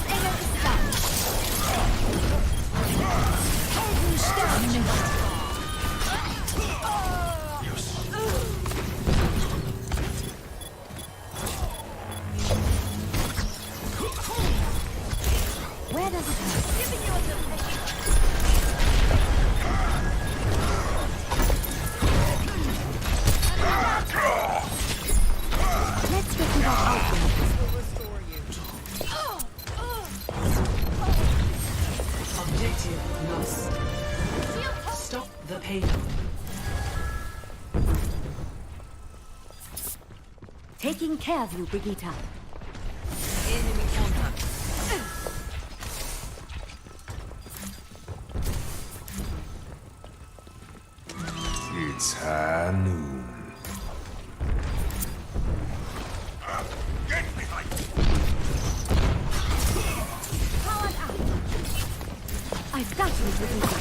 Schutzengel ist da. Helden sterben nicht. Where does it hurt? Let's get you back out. Objective lost. Stop the payload. Taking care of you, Brigitte. Enemy contact. It's high noon. Get behind! Powered up. I've got you, Brigitte.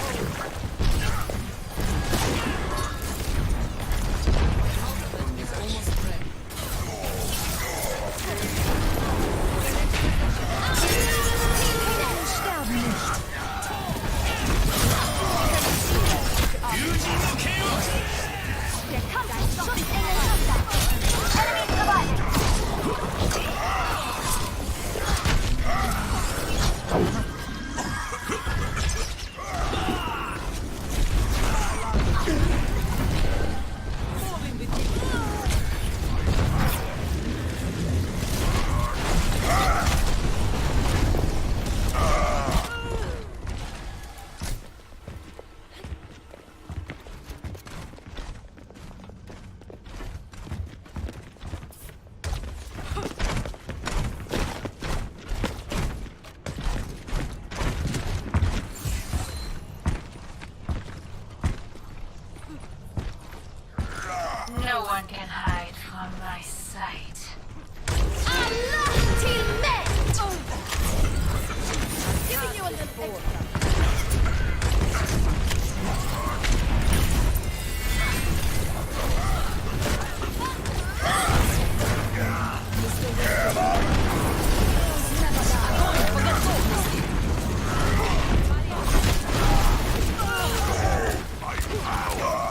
No one can hide from my sight. Allah, teammate! Giving you a little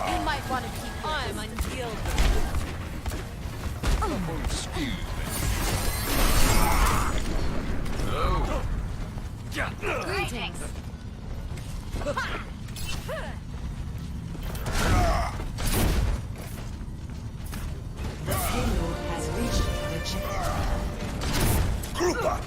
You might want to keep I'm unkillable. Greetings. The payload has reached the objective. Group up!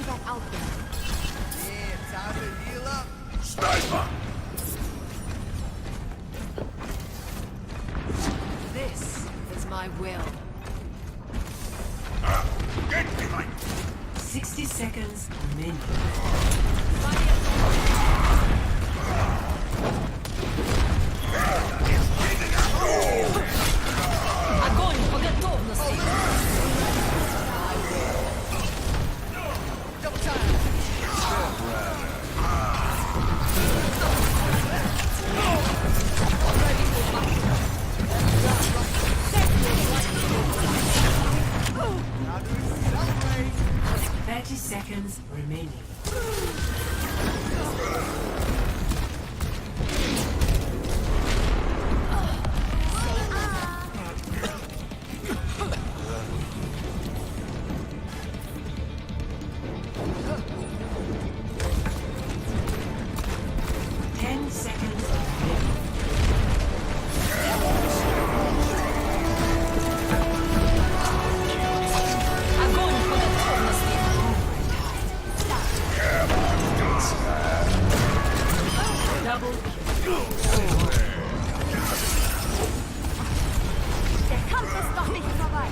see that out there. Yeah, time to heal up. Sniper! This is my will. Get behind! 60 seconds remaining. Огонь по готовности! Double time. Now do we celebrate? 30 seconds remaining. Огонь по готовности! Double Der Kampf ist noch nicht vorbei!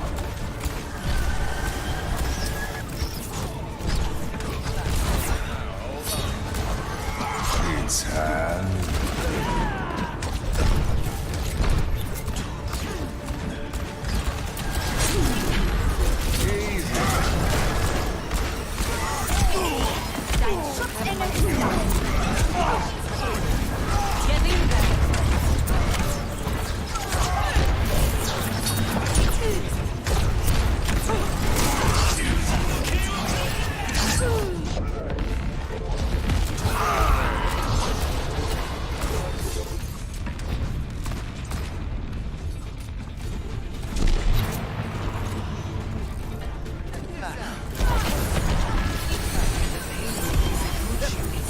It's high noon. Dein Schutzengel ist da! Gewinn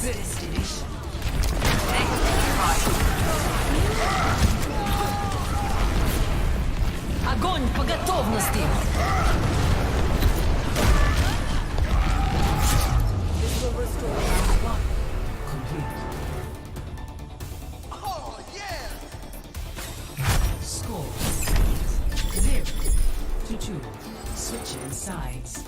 Goodest edition. Огонь по готовности! Complete. Oh, yeah! Score 0-2. Switching sides.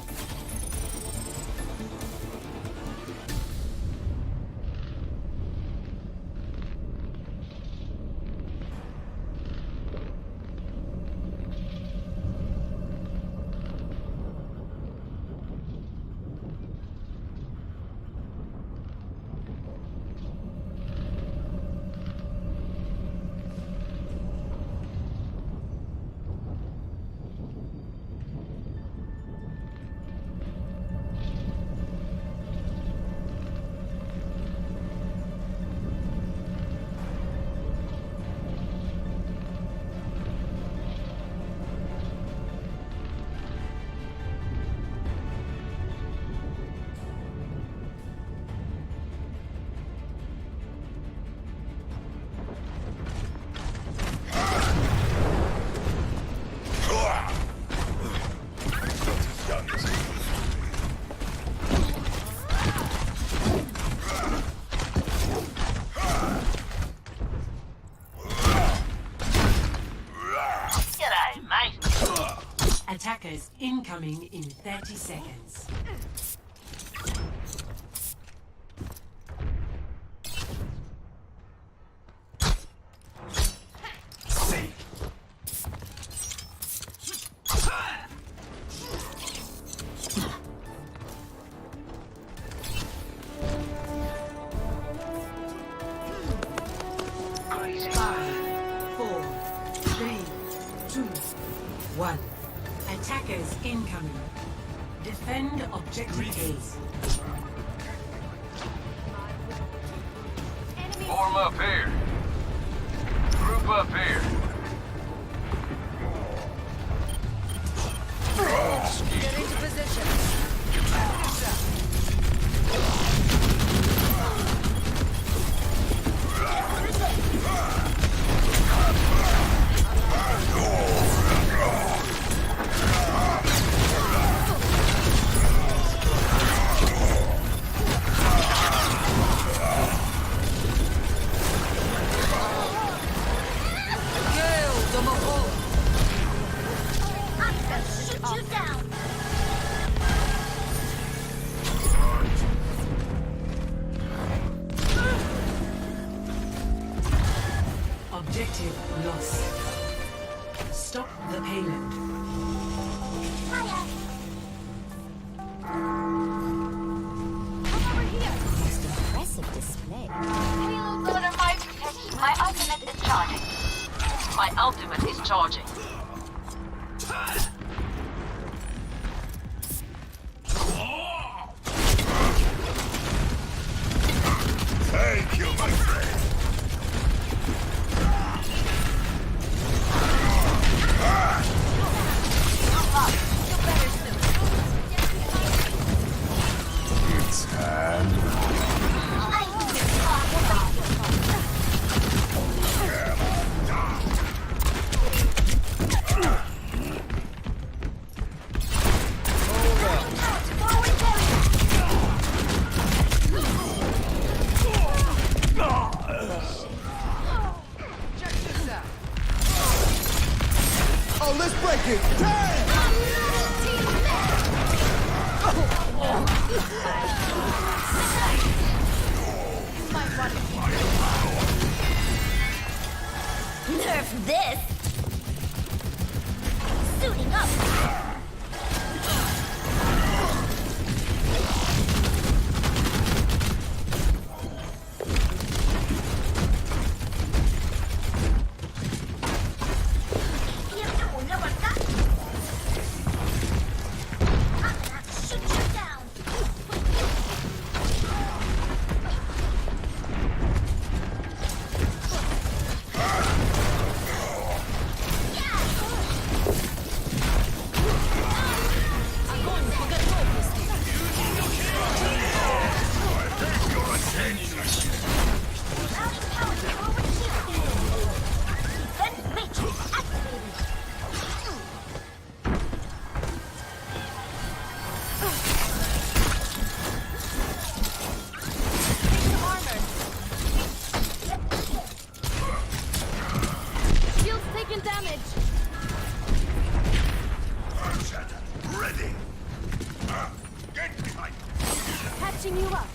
Attackers incoming in 30 seconds. Five, 4, 3, 2, 1. Attackers incoming. Defend objective A. Form up here. Group up here. Get into position! Objective lost. Stop the payload. Most impressive display. Order my protection. My ultimate is charging. My ultimate is charging. Thank you, my friend. It's hand. Check this out. Oh, let's break it. Damn! Nerf this! Suiting up! Shield's taking damage! Ready. Get behind. Catching you up!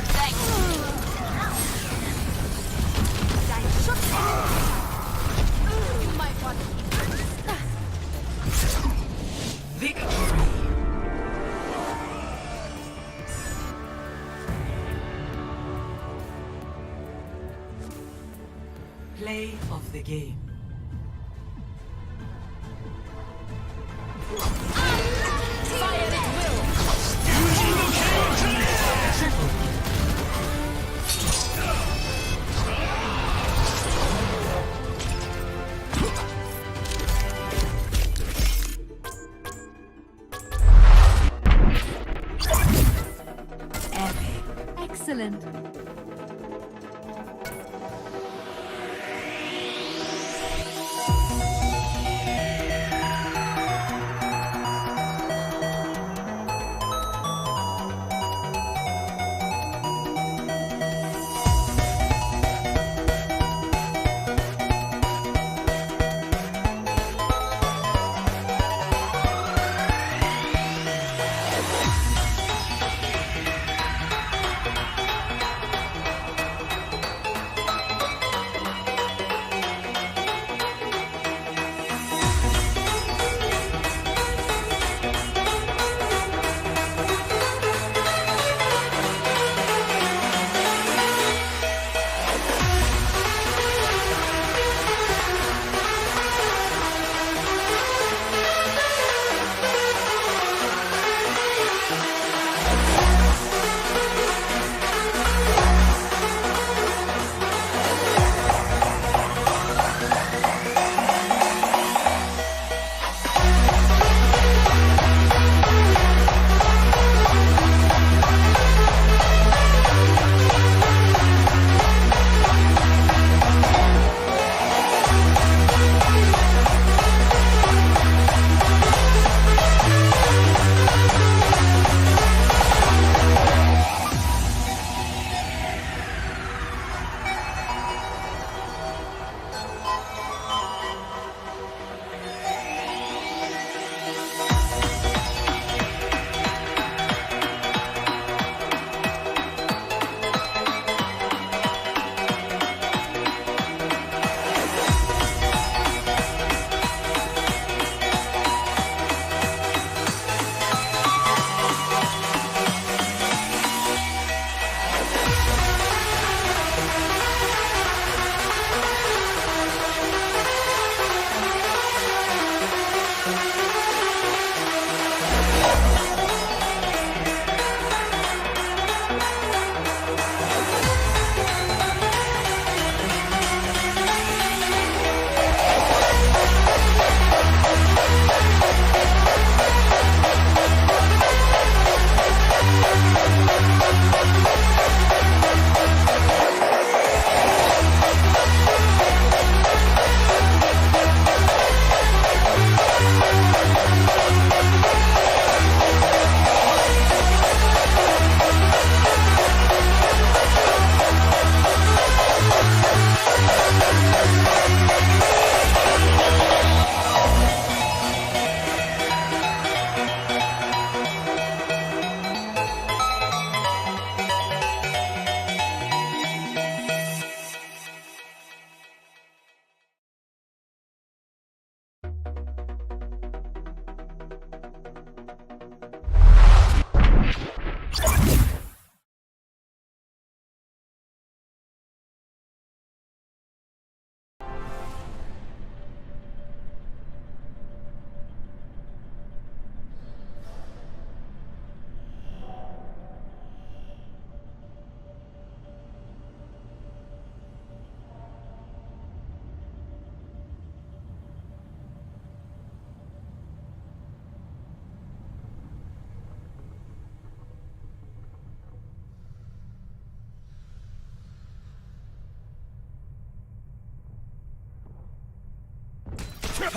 Thank Victory. Play of the game. Fire at will. Triple kill. Epic. Excellent.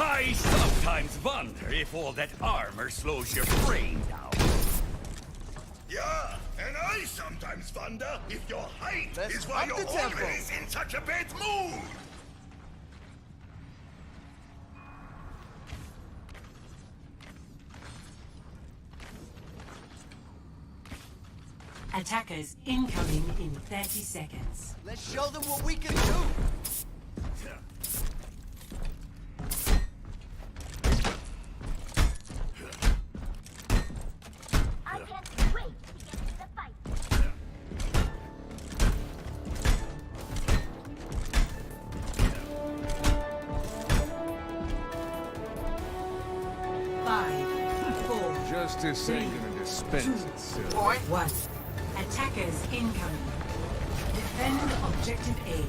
I sometimes wonder if all that armor slows your brain down. Yeah, and I sometimes wonder if your height Let's is why up you're the tempo. always in such a bad mood. Attackers incoming in 30 seconds. Let's show them what we can do. Justice ain't gonna dispense itself. 1. Attackers incoming. Defend objective A.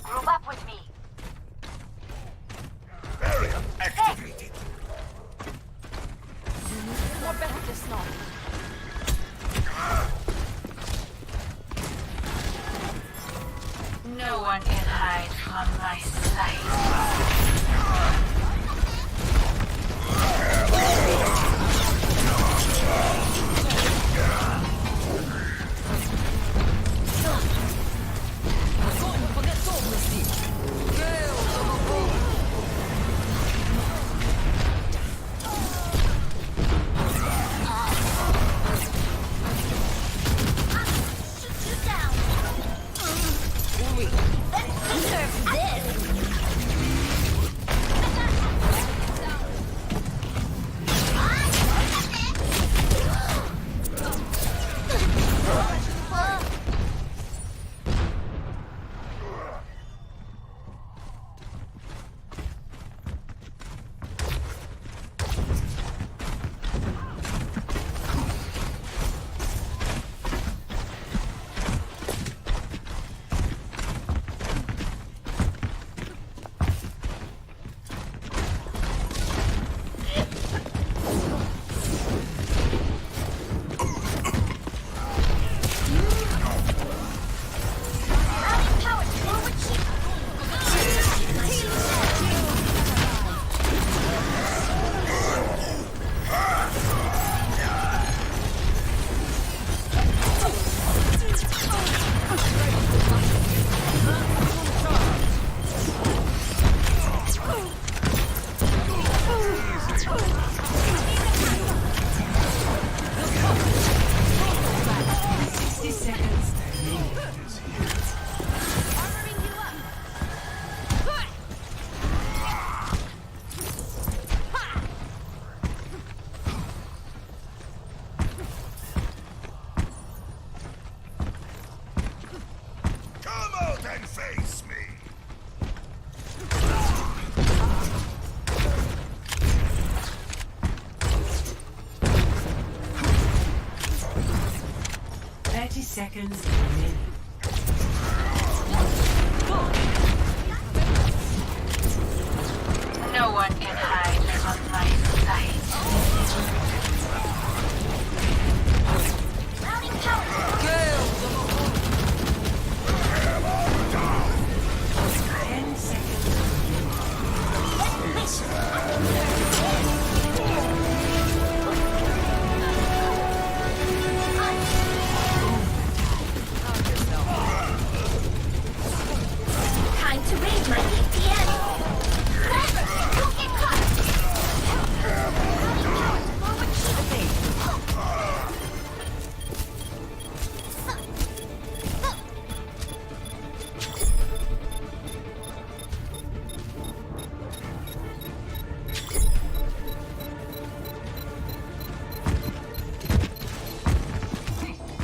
Group up with me. Barrier activated. More better just not. No one can hide from my sight. Come out and face me. Seconds remaining. No one can hide from my sight. Mounting power. 10 seconds. Time to raise my ATM. Don't get caught.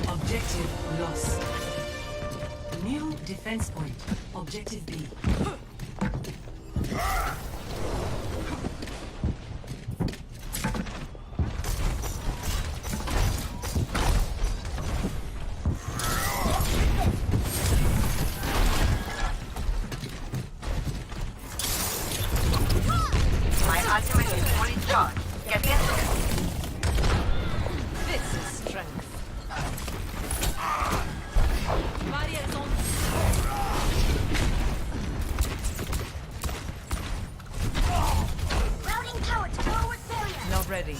Objective lost. New defense point. Objective B. My ultimate is fully charged. Get in. ready.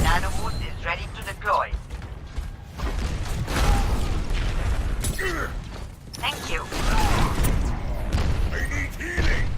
Nanoboost is ready to deploy. Thank you. I need healing.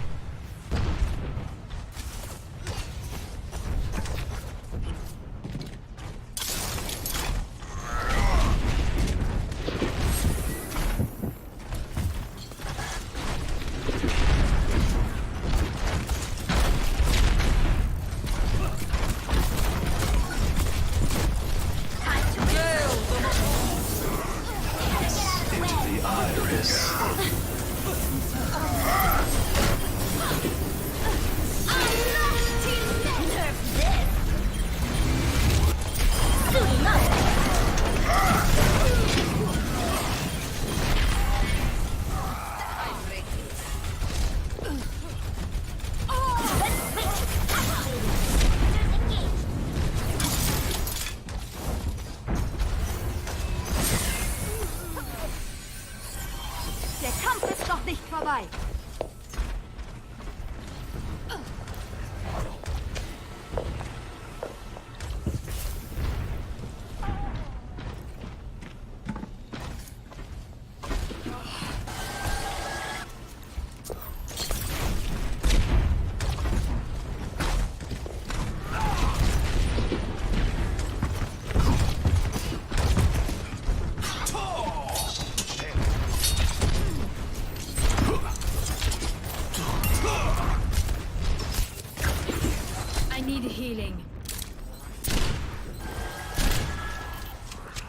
Der Kampf ist noch nicht vorbei. I need healing.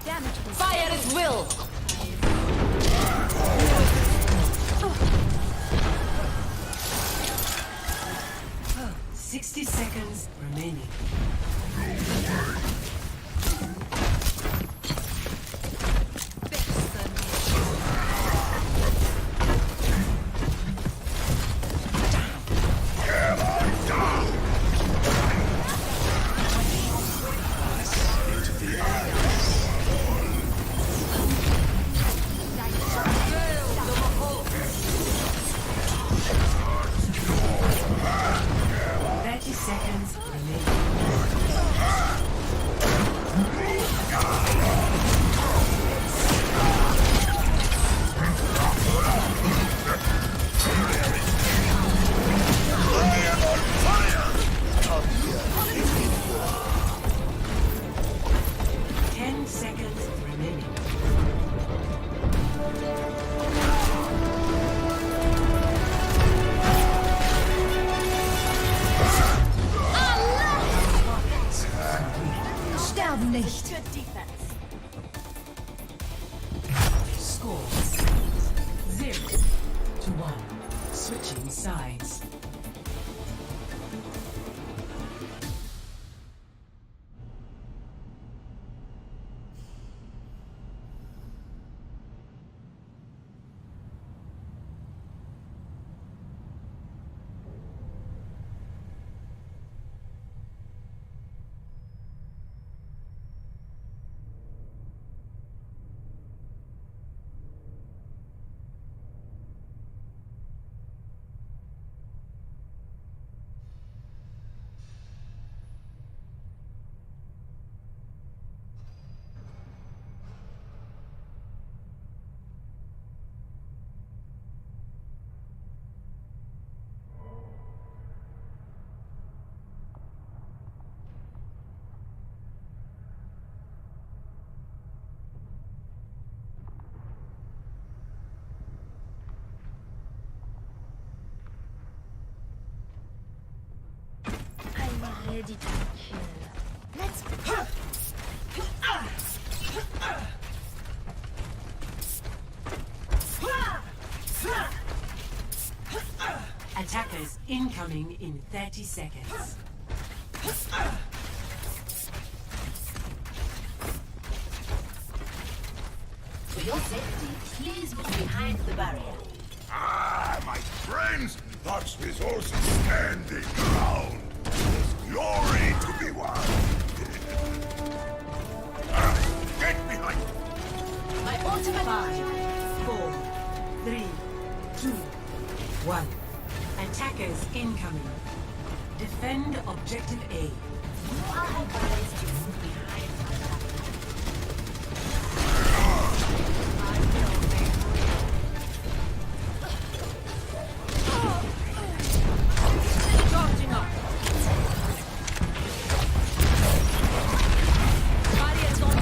Damage was Fire at will! Oh, 60 seconds remaining. Seconds remaining. nicht. Scores 0-1. Switching sides. I'm ready to kill. Let's Attackers incoming in 30 seconds. For your safety, please move behind the barrier. Ah, my Watch resources standing around. There's glory to be won. Get behind! My ultimate. 5, 4, 3, 2, 1. Attackers incoming. Defend objective A. You are advised to move behind. Charging up. Barriers on.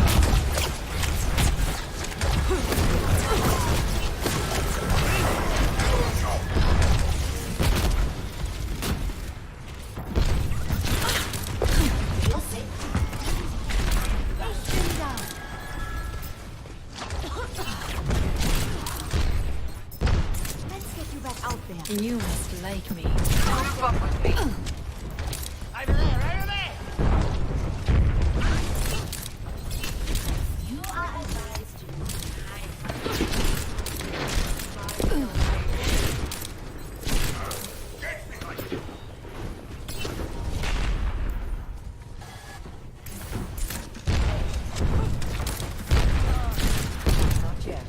Let's get you back out there. You must like me. Move up with me. Over there, over there! You are advised to move behind. Not yet.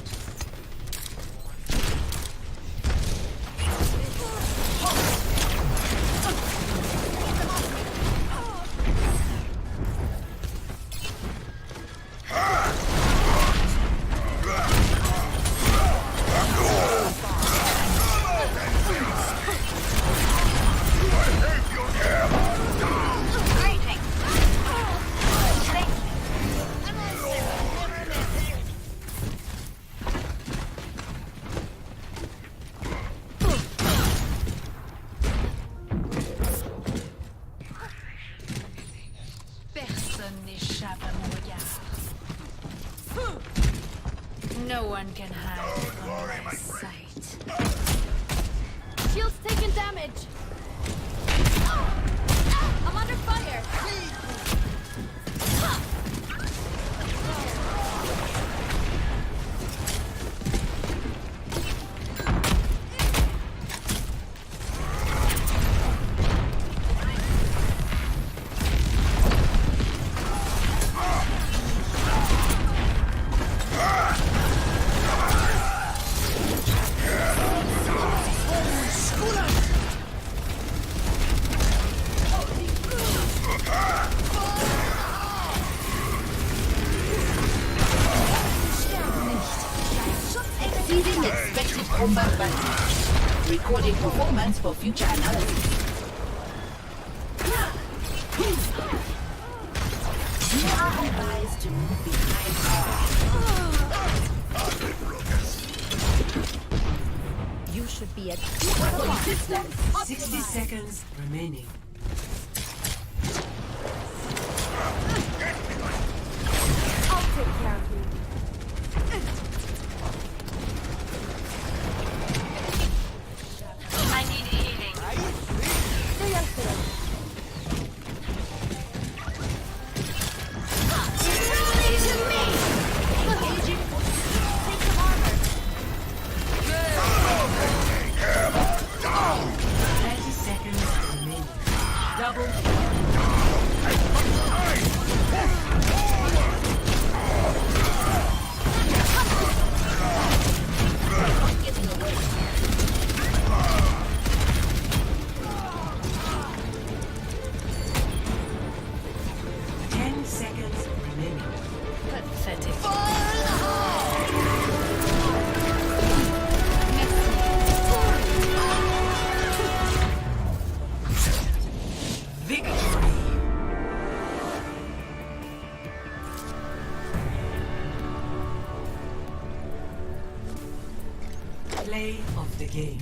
Greetings. Personne n'échappe à mon regard. No one can hide from my sight. Shield's taking damage. I'm under fire. Exceeding expected combat value. Recording performance for future analysis. You are advised to move behind. You should be at 60 seconds remaining. I'll take care of you. I need healing. Stay out there. To me! Aging. Take some armor. 30 seconds remaining. Double. Getting away. 10 seconds remaining. Pathetic. Victory! Play of the game.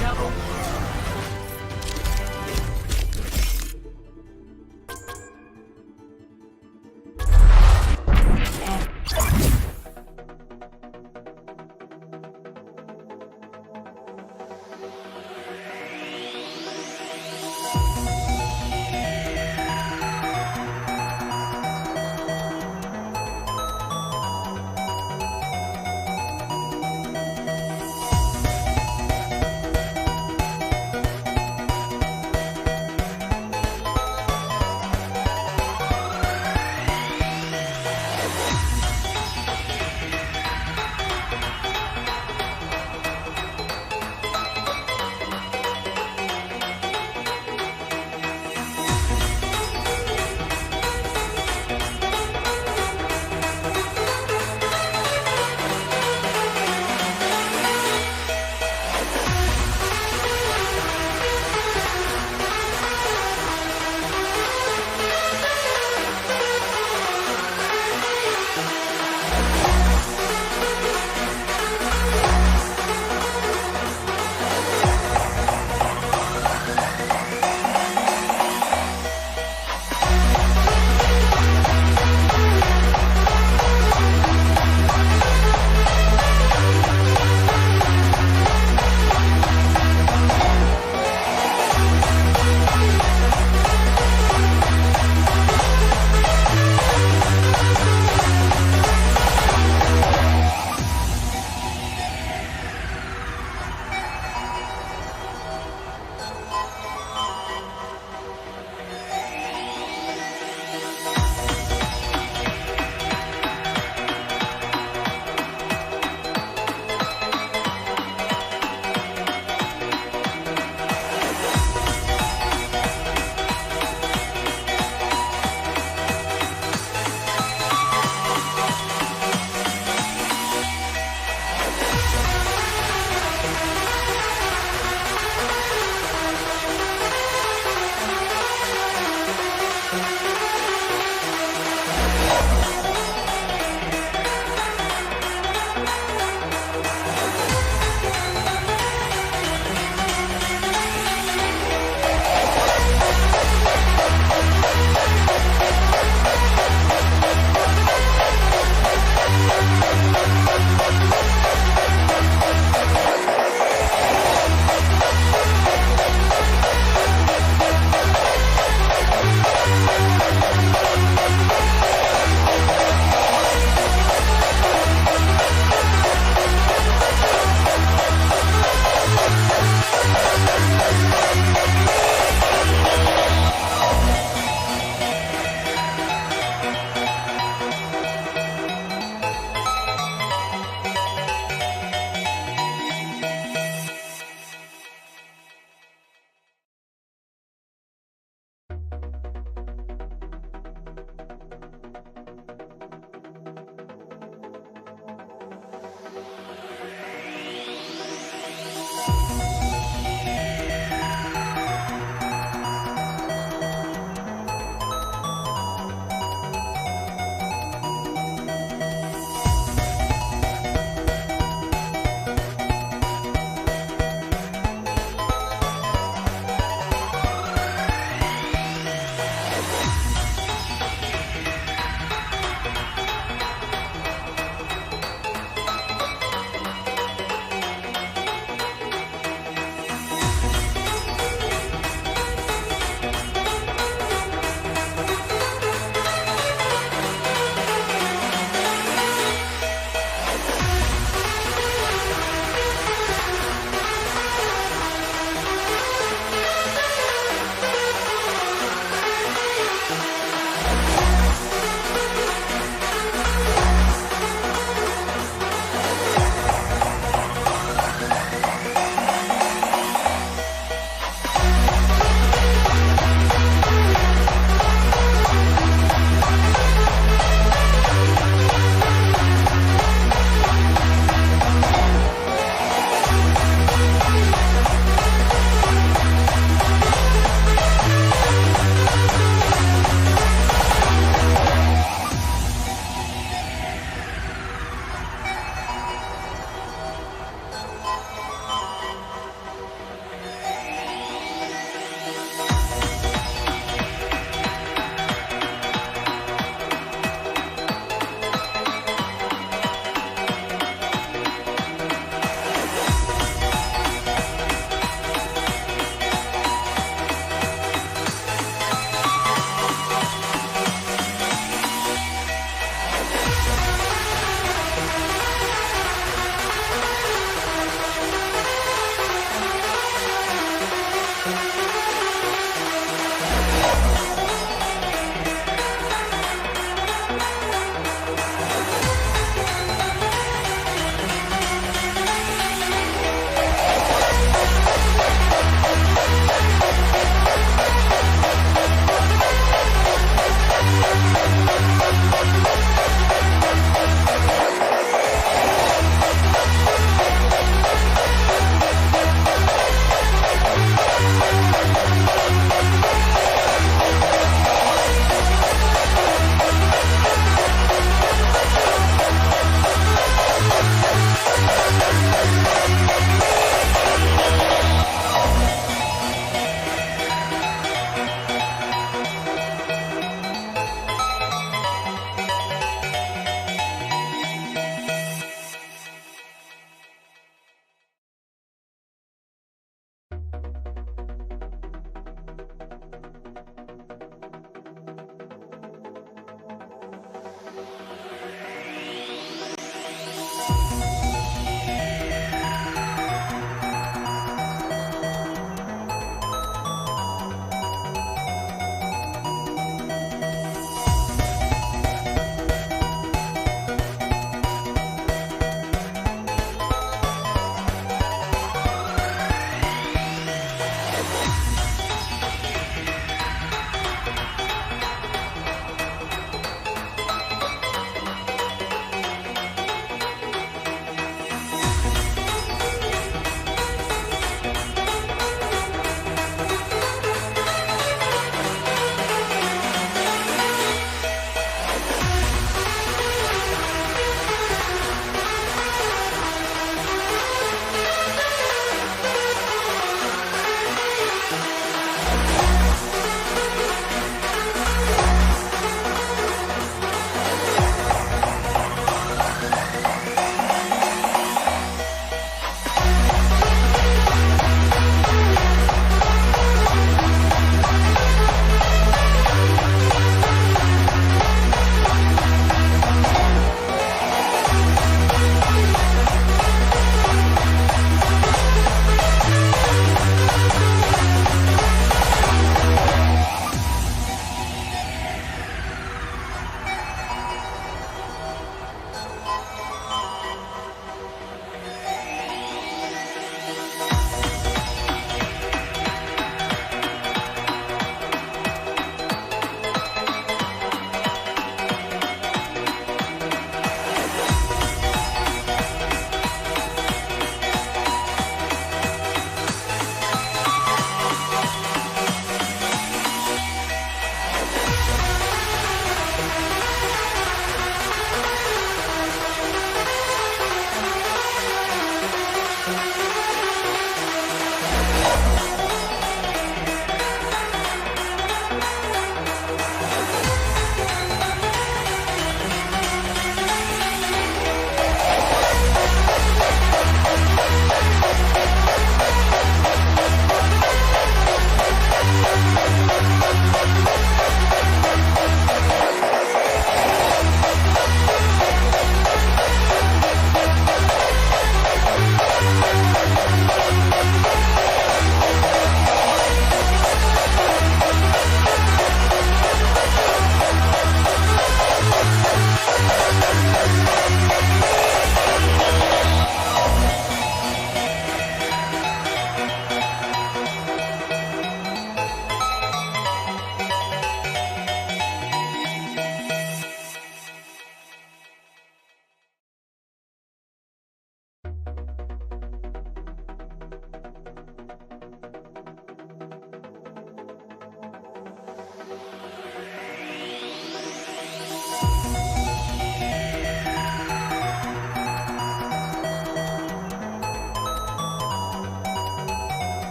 Double.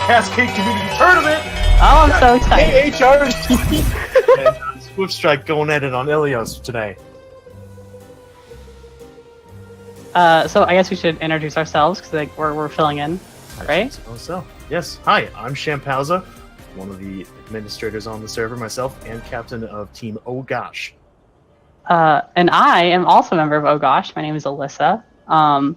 Cascade Community Tournament. Oh, I'm so excited. KHRD and Swift Strike going at it on Ilios today. So I guess we should introduce ourselves because like we're filling in, right? So yes, hi, I'm Shampauza, one of the administrators on the server, myself, and captain of Team Oh Gosh. And I am also a member of Oh Gosh. My name is Alyssa. And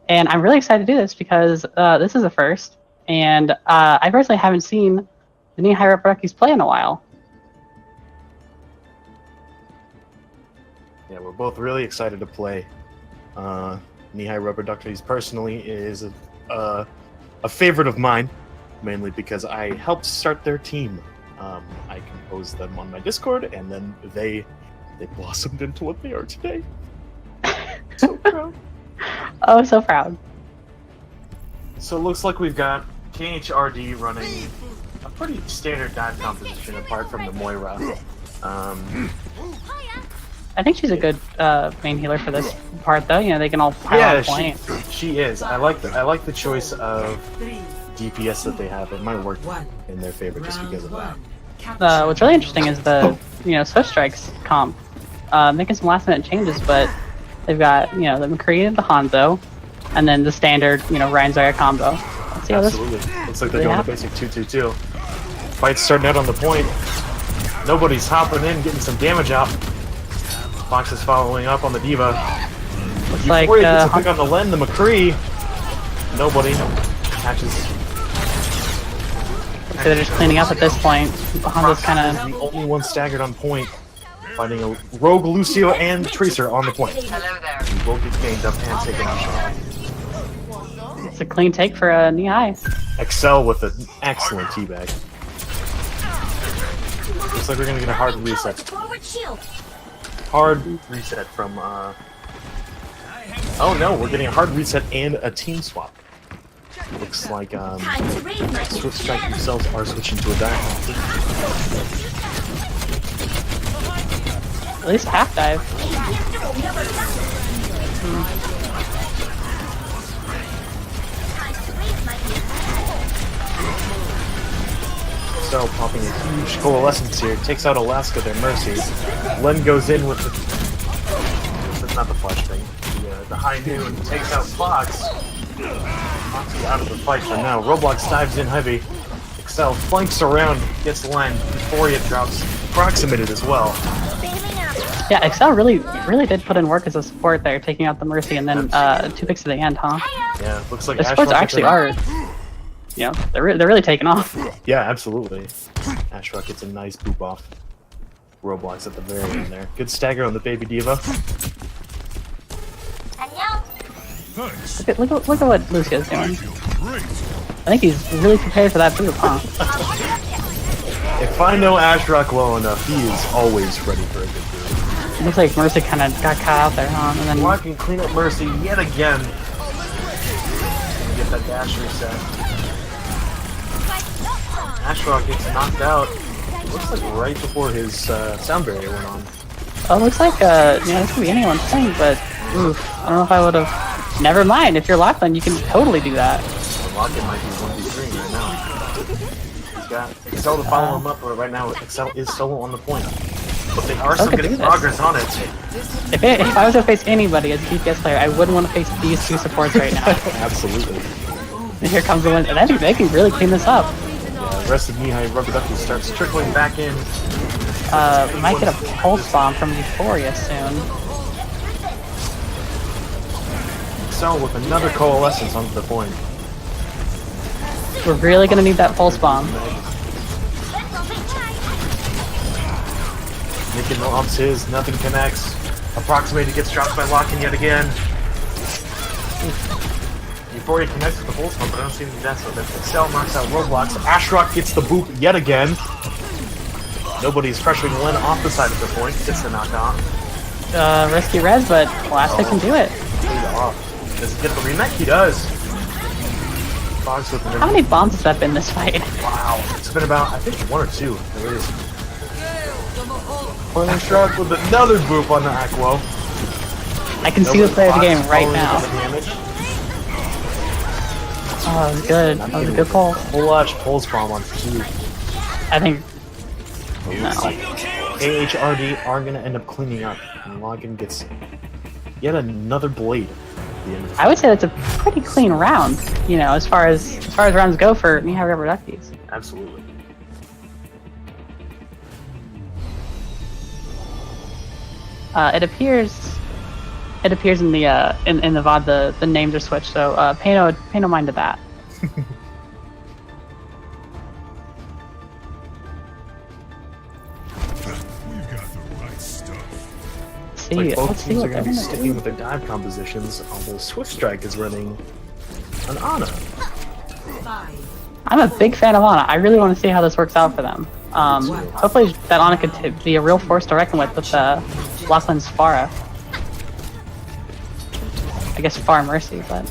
I'm really excited to do this because this is a first, and I personally haven't seen the new high-rep rookies play in a while. Yeah, we're both really excited to play. Nihai Rubber Duckies personally is a favorite of mine, mainly because I helped start their team. I composed them on my Discord, and then they blossomed into what they are today. So proud. Oh, so proud. So it looks like we've got KHRD running a pretty standard dive composition apart from the Moira. I think she's a good main healer for this part, though. You know, they can all pile on point. She is. I like the choice of DPS that they have. It might work in their favor just because of that. What's really interesting is the Swift Strikes comp, making some last minute changes, but they've got the McCree and the Hanzo, and then the standard Ryan Zarya combo. Let's see how Absolutely. Looks like they're doing a basic 2-2-2. Fight's starting out on the point. Nobody's hopping in, getting some damage out. Fox is following up on the Diva. Looks Euphoria like gets a pick on the Len, the McCree. Nobody catches. So they're just cleaning up at this point. Hanzo's kind of the only one staggered on point, fighting a Rogue, Lucio, and Tracer on the point. Hello there. Both get gained up and taken out. it's a clean take for a Nihai. Excel with an excellent teabag. Looks like we're gonna get a hard reset. Hard reset from oh no, we're getting a hard reset and a team swap. Looks like Swift Strike themselves are switching to a dive. At least half dive. So popping a huge coalescence here, takes out Alaska, their Mercy. Len goes in with the not the flash thing, the high noon, takes out Fox. Fox is out of the fight for now. Roblox dives in heavy. Excel flanks around, gets Len. Euphoria drops proximated as well. Yeah, Excel really did put in work as a support there, taking out the Mercy and then 2 picks to the end, huh? Yeah, looks like the supports actually are. They're really taking off. Yeah, absolutely. Ashrock gets a nice boop off. Roblox at the very end there. Good stagger on the baby Diva. Look at what Lucio's doing. I think he's really prepared for that boop, huh? If I know Ashrock well enough, he is always ready for a good boop. It looks like Mercy kind of got caught out there, huh? And then Block and clean up Mercy yet again. Get that dash reset. Ashrock gets knocked out. Looks like right before his sound barrier went on. Oh, it looks like this could be anyone's thing, but oof, I don't know if I would have. Never mind. If you're locked on, you can totally do that. Lock-in might be 1v3 right now. He's got Excel to follow him up, but right now Excel is solo on the point. But they are still getting progress on it. If I was to face anybody as a DPS player, I wouldn't want to face these two supports right now. Absolutely. And here comes the one. And I think they can really clean this up. Yeah, the rest of Nihai Rubber Ducky starts trickling back in. We might get a pulse bomb from Euphoria soon. Excel with another coalescence onto the point. We're really gonna need that pulse bomb. Nick lobs his, nothing connects. Approximated gets dropped by Lock-in yet again. Euphoria connects with the pulse bomb, but I don't see any deaths with it. Excel knocks out Roblox. Ashrock gets the boop yet again. Nobody's pressuring Len off the side of the point. Gets the knockoff. Risky res, but Alaska can do it. Does he get the remake? He does. Fox with How many bombs has that been this fight? Wow. It's been about, I think, 1 or 2. There is. Poison Shrug with another boop on the Aquo. I can see the play of the game right now. Oh, that was good. That was a good pull. Full Arch Pulse Bomb on 2. I think. No. KHRD are going to end up cleaning up, and Logan gets yet another blade at the end of the I would say that's a pretty clean round, you know, as far as rounds go for Mihai Rubber Duckies. Absolutely. It appears in the in the VOD the names are switched, so pay no mind to that. We've got the right stuff. Like both Let's see teams what are going to they're be gonna sticking do. with their dive compositions, although Swift Strike is running an Ana. 5, I'm a big fan of Ana. I really want to see how this works out for them. Hopefully that Ana could be a real force to reckon with Lachlan's Pharah. I guess Pharah Mercy, but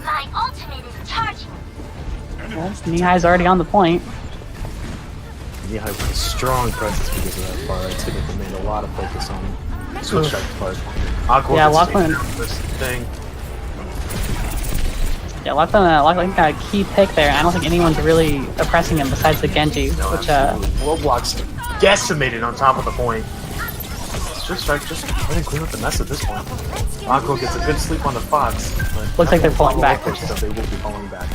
My ultimate is charging. well, Mihai's already on the point. You have a strong presence because of that far. It's going to demand a lot of focus on Swift Strike's part. Aqua Yeah, gets Lachlan- taken out of this thing. Yeah, Lachlan got a key pick there, and I don't think anyone's really oppressing him besides the Genji, No, which absolutely. Roblox decimated on top of the point. Swift Strike just trying to clean up the mess at this point. Aqua gets a good sleep on the Fox. But Looks like they're pulling back, so they will be pulling back.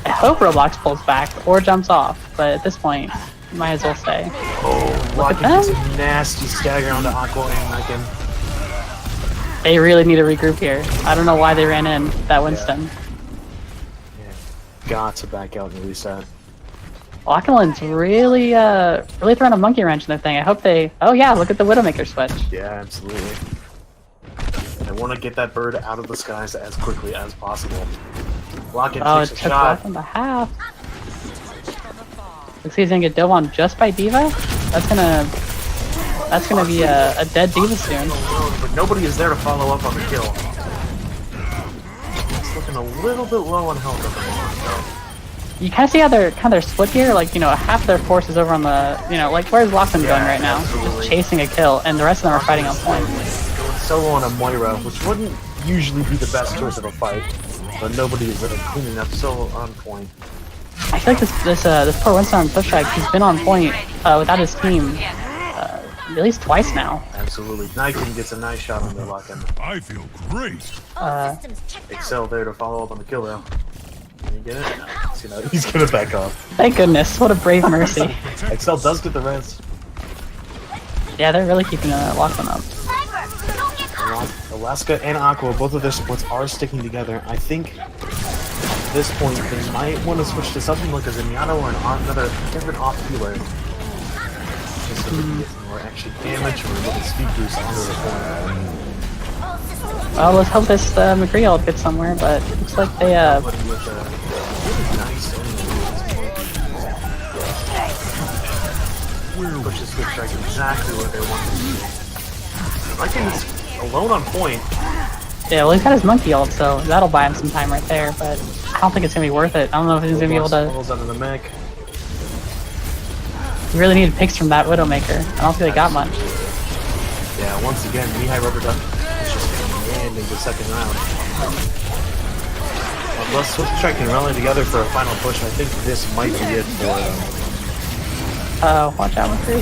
I hope Roblox pulls back or jumps off, but at this point, you might as well stay. Oh, Logan gets a nasty stagger onto Aqua and Megan. They really need to regroup here. I don't know why they ran in that Winston. Yeah. Got to back out and reset. Lachlan's really throwing a monkey wrench in their thing. I hope they. Oh yeah, look at the Widowmaker switch. Yeah, absolutely. They want to get that bird out of the skies as quickly as possible. Logan Oh, it takes a took shot. Lachlan the half. Looks like he's gonna get dove on just by Diva. That's gonna be a dead Diva soon. But nobody is there to follow up on the kill. It's looking a little bit low on health at the moment, though. You kind of see how they're split here. Like, you know, half their force is over on the, you know, like where's Lachlan going right now? Just chasing a kill, and the rest of them are fighting on point. Going solo on a Moira, which wouldn't usually be the best choice of a fight, but nobody is cleaning up solo on point. I feel like this poor Winston on Push Strike, he's been on point without his team at least twice now. Absolutely. Niken gets a nice shot on the Locken. I feel great. Excel there to follow up on the kill, though. Can you get it? No. See, now he's gonna back off. Thank goodness, what a brave mercy. Excel does get the res. Yeah, they're really keeping Lachlan up. Alaska and Aqua, both of their splits are sticking together. I think at this point they might want to switch to something like a Zenyatta or another different off healer. Just so they can get some more extra damage or a little speed boost onto the point. Well, let's hope this McCree ult gets somewhere, but it looks like they Somebody with a really nice pushes Swift Strike exactly where they want to be. I think it's alone on point. yeah, well, he's got his monkey ult, so that'll buy him some time right there, but I don't think it's gonna be worth it. I don't know if he's gonna be able to. Falls out of the mech. We really needed picks from that Widowmaker. I don't think they got much. Yeah, once again, Mihai Rubber Duck is just commanding the second round. Unless Swift Strike can rally together for a final push, I think this might be it for them. Oh, watch out, McCree.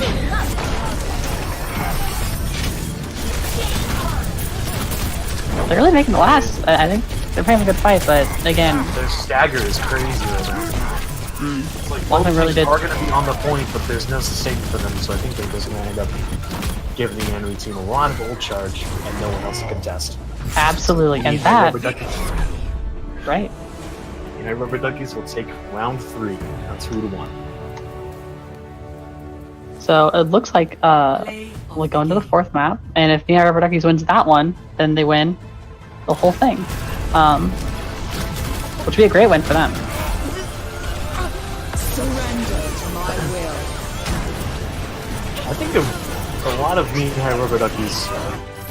They're really making it last. I think they're playing a good fight, but again, Their stagger is crazy right now. It's like both Lachlan really teams did. are going to be on the point, but there's no sustain for them, so I think they're just going to end up giving the enemy team a lot of ult charge and no one else to contest. absolutely, and Mihai that, Rubber Duckies. right? Mihai Rubber Duckies will take round 3 on 2-1. So it looks like we'll go into the fourth map, and if Mihai Rubber Duckies wins that one, then they win the whole thing, which would be a great win for them. I think a lot of Mihai Rubber Duckies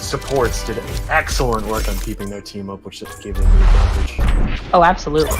supports did excellent work on keeping their team up, which just gave them the advantage. Oh, absolutely.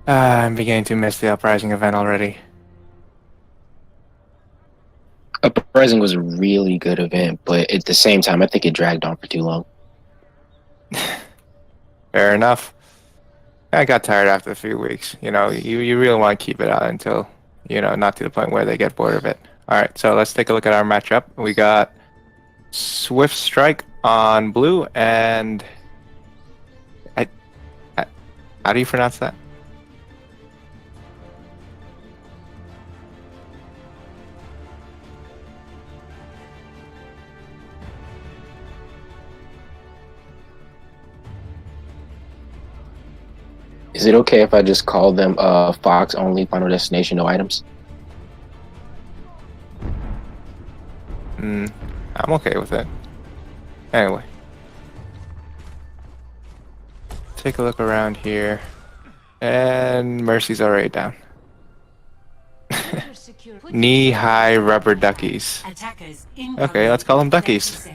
I'm beginning to miss the Uprising event already. Uprising was a really good event, but at the same time, I think it dragged on for too long. Fair enough. I got tired after a few weeks. You know, you really want to keep it out until, you know, not to the point where they get bored of it. All right, so let's take a look at our matchup. We got Swift Strike on blue and... how do you pronounce that? Is it okay if I just call them Fox only, Final Destination, no items? I'm okay with it. Anyway. Take a look around here. And Mercy's already down. Knee-high rubber duckies. Okay, let's call them duckies.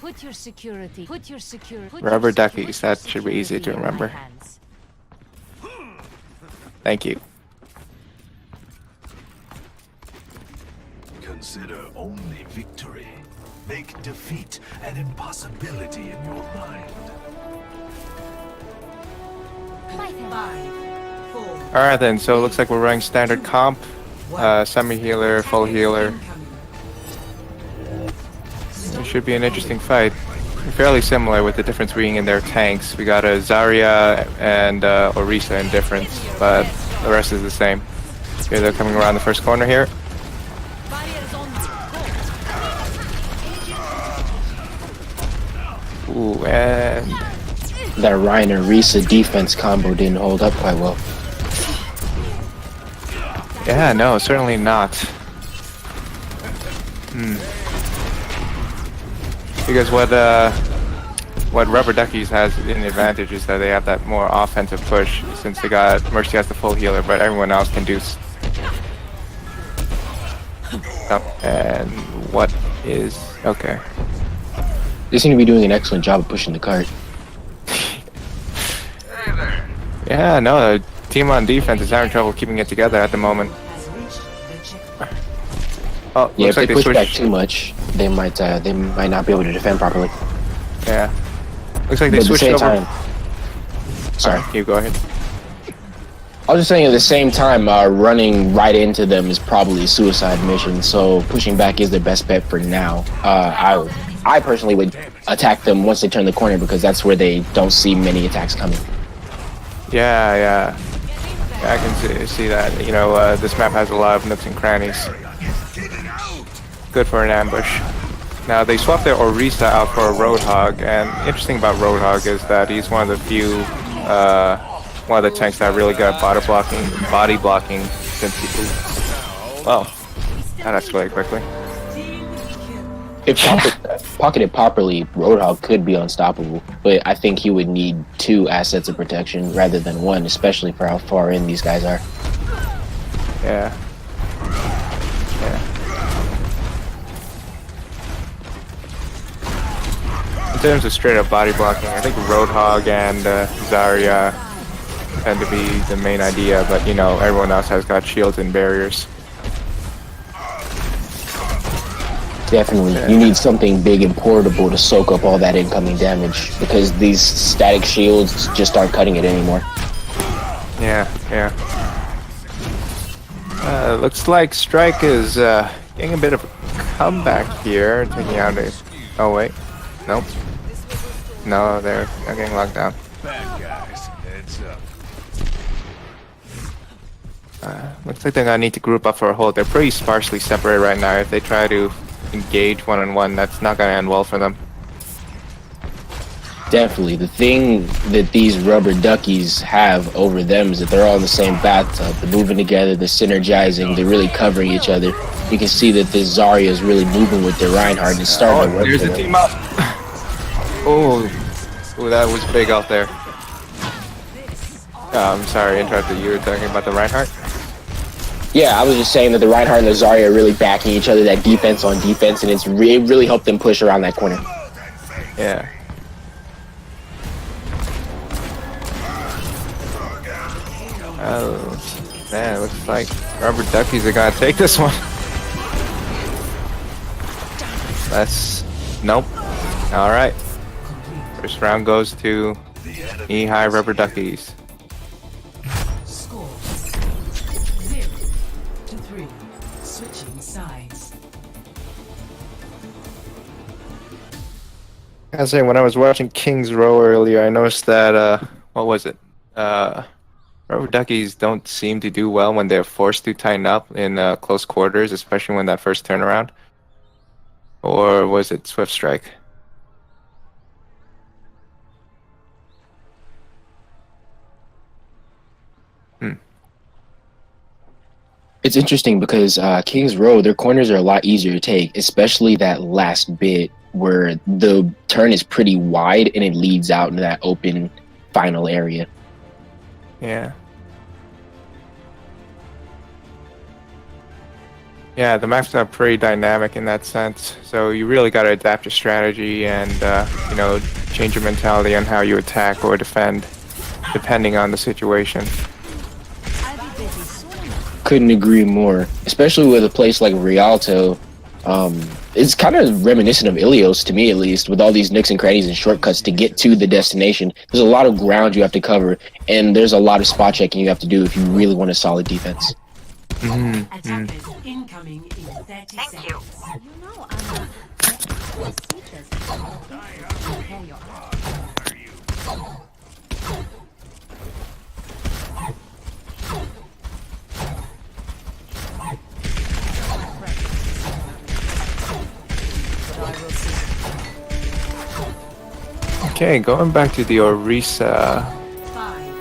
Put your security. Put your security. Rubber duckies. That should be easy to remember. Thank you. Consider only victory. Make defeat an impossibility in your mind. 5, 4. Alright then, so it looks like we're running standard comp. Semi-healer, full healer. It should be an interesting fight. Fairly similar with the difference being in their tanks. We got a Zarya and Orisa in difference, but the rest is the same. Okay, they're coming around the first corner here. Ooh, and... that Ryan and Risa defense combo didn't hold up quite well. yeah, no, certainly not. Because what Rubber Duckies has in advantage is that they have that more offensive push, since they got Mercy has the full healer, but everyone else can do. And what is okay? They seem to be doing an excellent job of pushing the cart. Yeah, no, the team on defense is having trouble keeping it together at the moment. Oh, Yeah, if like they push back switched. too much, they might not be able to defend properly. Yeah, looks like they But at the switched same over. time, sorry, You go ahead. I was just saying at the same time, running right into them is probably a suicide mission. So pushing back is their best bet for now. I personally would attack them once they turn the corner because that's where they don't see many attacks coming. Yeah, I can see that. You know, this map has a lot of nooks and crannies. Good for an ambush. Now they swapped their Orisa out for a Roadhog, and interesting about Roadhog is that he's one of the few, one of the tanks that really got body blocking since he. Well, that escalated quickly. If pocketed properly, Roadhog could be unstoppable, but I think he would need 2 assets of protection rather than 1, especially for how far in these guys are. Yeah. In terms of straight up body blocking, I think Roadhog and Zarya tend to be the main idea, but you know, everyone else has got shields and barriers. Definitely. Yeah. You need something big and portable to soak up all that incoming damage because these static shields just aren't cutting it anymore. Yeah. Looks like Strike is getting a bit of a comeback here, taking out a... Oh wait, nope. No, they're getting locked down. Bad guys, heads up. Looks like they're gonna need to group up for a hold. They're pretty sparsely separated right now. If they try to engage one-on-one, that's not gonna end well for them. Definitely. The thing that these rubber duckies have over them is that they're all in the same bathtub. They're moving together, they're synergizing, they're really covering each other. You can see that this Zarya is really moving with their Reinhardt and it's starting to work There's for the them. team up. Oh, that was big out there. I'm sorry, I interrupted. You were talking about the Reinhardt? Yeah, I was just saying that the Reinhardt and the Zarya are really backing each other, that defense on defense, and it really helped them push around that corner. Yeah. Oh, man, it looks like rubber duckies are gonna take this one. Nope. Alright. First round goes to knee-high rubber duckies. Score 0-3. Switching sides. I was saying, when I was watching King's Row earlier, I noticed that, what was it? Rubber duckies don't seem to do well when they're forced to tighten up in close quarters, especially when that first turnaround. Or was it Swift Strike? It's interesting because King's Row, their corners are a lot easier to take, especially that last bit where the turn is pretty wide and it leads out into that open final area. Yeah. Yeah, the maps are pretty dynamic in that sense, so you really got to adapt your strategy and, you know, change your mentality on how you attack or defend, depending on the situation. Couldn't agree more, especially with a place like Rialto. It's kind of reminiscent of Ilios, to me at least, with all these nooks and crannies and shortcuts to get to the destination. There's a lot of ground you have to cover, and there's a lot of spot checking you have to do if you really want a solid defense. Attackers incoming in 30 seconds. you. You know I'm Okay, going back to the Orisa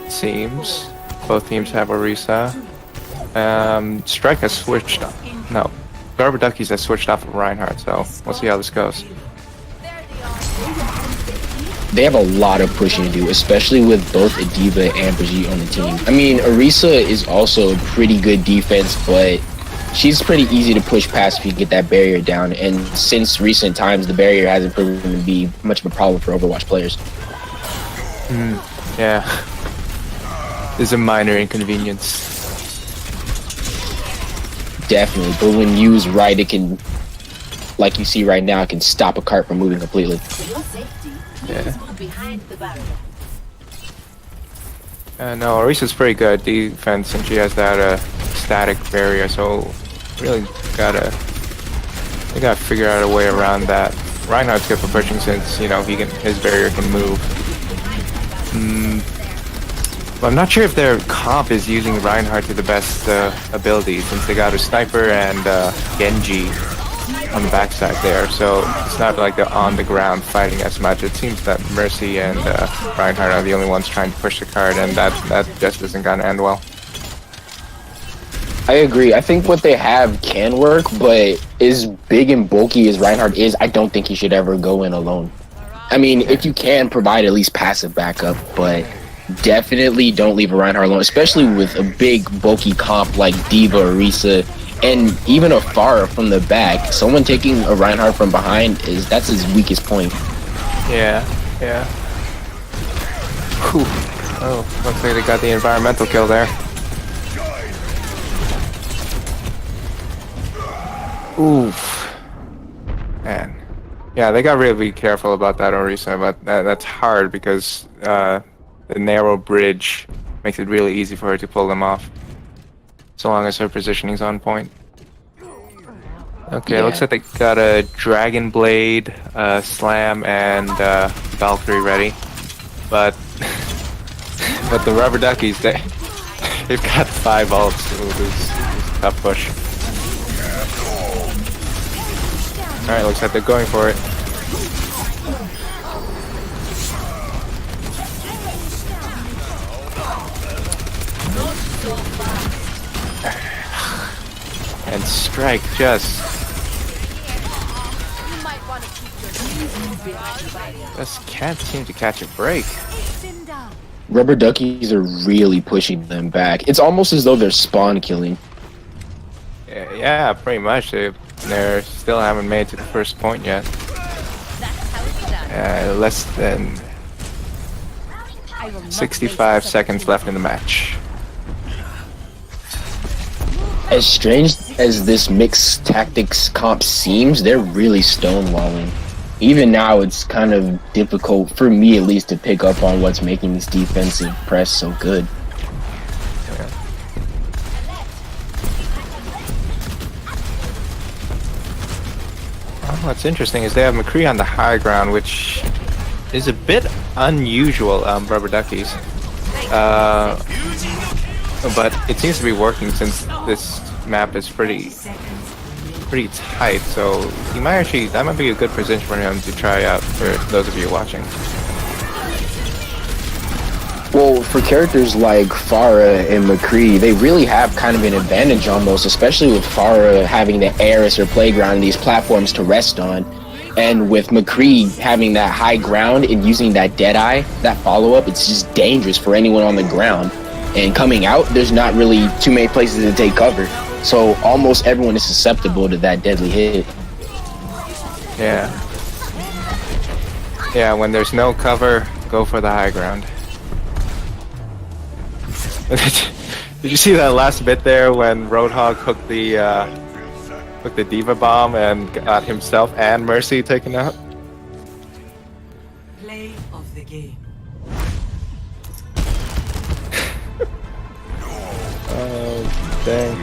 teams. Both teams have Orisa. Strike has switched up. No, Rubber Duckies has switched off of Reinhardt, so we'll see how this goes. They have a lot of pushing to do, especially with both Adiva and Brigitte on the team. I mean, Orisa is also a pretty good defense, but she's pretty easy to push past if you get that barrier down. And since recent times, the barrier hasn't proven to be much of a problem for Overwatch players. Yeah. It's a minor inconvenience. Definitely, but when used right, it can, like you see right now, it can stop a cart from moving completely. For your safety, Yeah. please move behind the barrier. No, Orisa's pretty good defense, and she has that static barrier, so really they gotta figure out a way around that. Reinhardt's good for pushing since, you know, his barrier can move. But I'm not sure if their comp is using Reinhardt to the best ability, since they got a sniper and Genji on the backside there, so it's not like they're on the ground fighting as much. It seems that Mercy and Reinhardt are the only ones trying to push the card, and that just isn't gonna end well. I agree. I think what they have can work, but as big and bulky as Reinhardt is, I don't think he should ever go in alone. I mean, if you can provide at least passive backup, but definitely don't leave a Reinhardt alone, especially with a big, bulky comp like Diva, Orisa, and even a Pharah from the back. Someone taking a Reinhardt from behind, that's his weakest point. Yeah. Whew. Oh, looks like they got the environmental kill there. Oof. Man. Yeah, they got really careful about that Orisa, but that's hard because the narrow bridge makes it really easy for her to pull them off. So long as her positioning's on point. Okay, looks like they got a Dragon Blade, Slam, and Valkyrie ready. But the Rubber Duckies, they've got 5 ults, so it's a tough push. Alright, looks like they're going for it. And Strike just can't seem to catch a break. Rubber Duckies are really pushing them back. It's almost as though they're spawn killing. Yeah, pretty much. They still haven't made it to the first point yet. Less than 65 seconds left in the match. As strange as this mixed tactics comp seems, they're really stonewalling. Even now, it's kind of difficult, for me at least, to pick up on what's making this defensive press so good. What's interesting is they have McCree on the high ground, which is a bit unusual, Rubber Duckies. But it seems to be working since this map is pretty tight, so he might actually, that might be a good position for him to try out for those of you watching. Well, for characters like Pharah and McCree, they really have kind of an advantage almost, especially with Pharah having the air as her playground, these platforms to rest on. And with McCree having that high ground and using that Deadeye, that follow-up, it's just dangerous for anyone on the ground. And coming out, there's not really too many places to take cover. So almost everyone is susceptible to that deadly hit. Yeah. Yeah, when there's no cover, go for the high ground. Did you see that last bit there when Roadhog hooked the Diva Bomb and got himself and Mercy taken out? Play of the game. Oh, dang.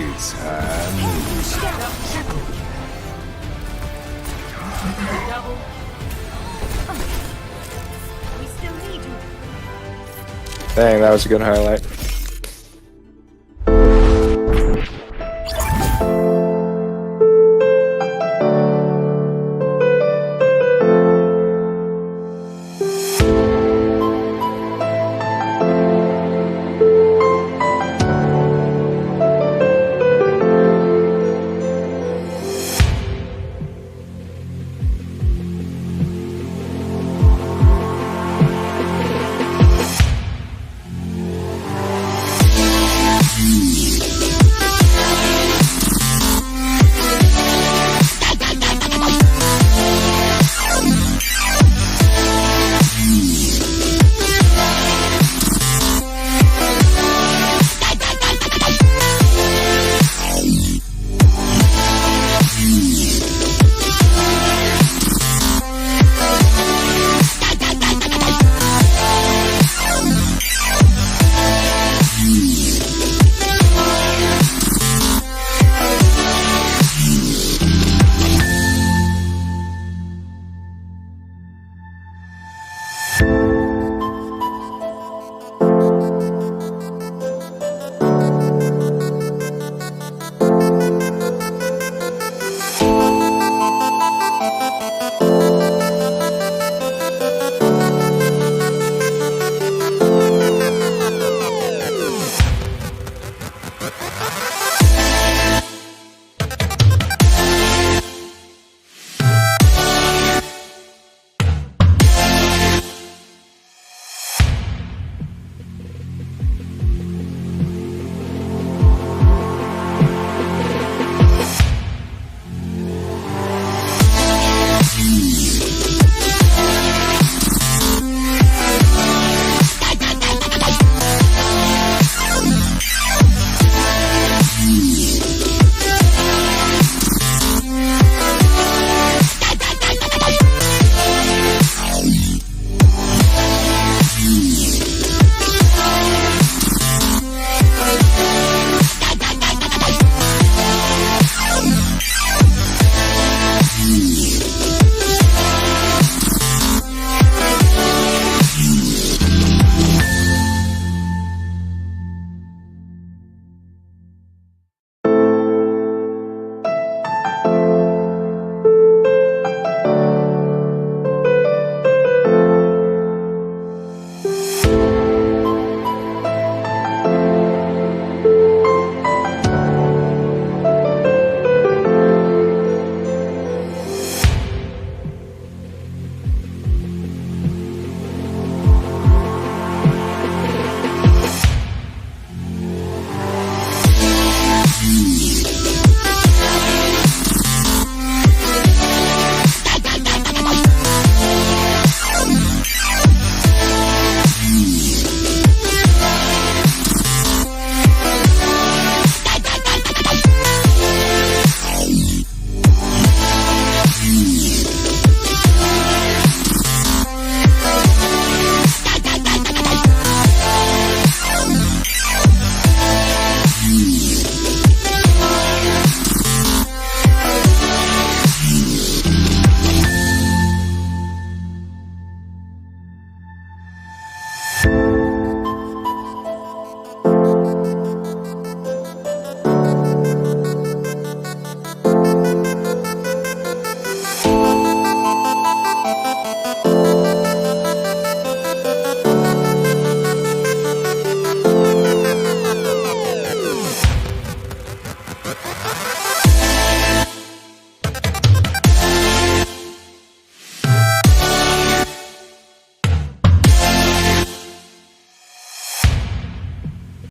Dang, that was a good highlight.